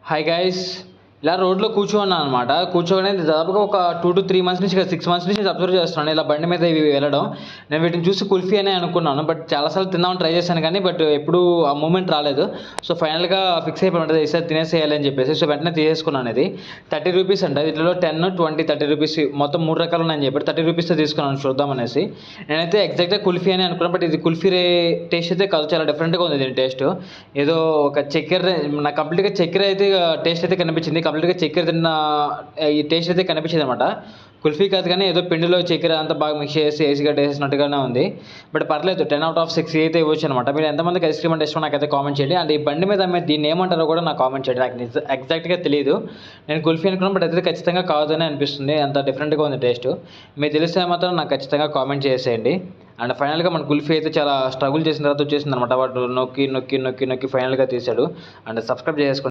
Hi guys, ఇలా రోడ్లో కూర్చోన్నాను అనమాట. కూర్చోగానే దాదాపుగా ఒక 2 to 3 మంత్స్ నుంచి 6 మంత్స్ నుంచి అబ్జర్వ్ చేస్తున్నాను ఇలా బండి మీద ఇవి వెళ్ళడం. నేను వీటిని చూసి కుల్ఫీ అనే అనుకున్నాను, బట్ చాలాసార్లు తిందామని ట్రై చేశాను కానీ ఎప్పుడు ఆ మూమెంట్ రాలేదు. సో ఫైనల్గా ఫిక్స్ అయిపోయి ఉంటుంది ఈసారి తినేసేయాలి అని చెప్పేసి. సో వెంటనే తీసేసుకున్నాను. ఇది 30 రూపీస్ అంట. వీటిలో 10, 20, 30 రూపీస్ మొత్తం 3 రకాలు ఉన్నాయని చెప్పి 30 రూపీస్తో తీసుకున్నాను చూద్దామనేసి. నేనైతే ఎగ్జాక్ట్గా కుల్ఫీ అని అనుకున్నాను, బట్ ఇది కుల్ఫీ టేస్ట్ అయితే కాదు, చాలా డిఫరెంట్గా ఉంది దీని టేస్ట్. ఏదో ఒక చక్కెర, నాకు కంప్లీట్గా చక్కెర అయితే టేస్ట్ అయితే కనిపించింది. కంప్లీట్గా చక్కెర తిన్న ఈ టేస్ట్ అయితే కనిపించింది అనమాట. కుల్ఫీ కాదు కానీ ఏదో పిండిలో చక్కెర అంతా బాగా మిక్స్ చేసి ఏసీగా వేసినట్టుగానే ఉంది. బట్ పర్లేదు, 10 out of 6 అయితే ఇవ్వచ్చు అనమాట. మీరు ఎంతమందికి ఐస్ క్రీమ్ అంటే ఇష్టం నాకైతే కామెంట్ చేయండి. అండ్ ఈ బండి మీద దీన్ని ఏమంటారో కూడా నాకు కామెంట్ చేయండి. నాకు ఎగ్జాక్ట్గా తెలియదు. నేను కుల్ఫీ అనుకున్నాను, బట్ అయితే ఖచ్చితంగా కాదని అనిపిస్తుంది. అంత డిఫరెంట్గా ఉంది టేస్ట్. మీరు తెలిస్తే మాత్రం నాకు ఖచ్చితంగా కామెంట్ చేసేయండి. అండ్ ఫైనల్గా మన కుల్ఫీ అయితే చాలా స్ట్రగుల్ చేసిన తర్వాత వచ్చేసింది అనమాట. వాడు నొక్కి నొక్కి నొక్కి నొక్కి ఫైనల్గా తీశాడు. అండ్ సబ్స్క్రైబ్ చేసుకోండి.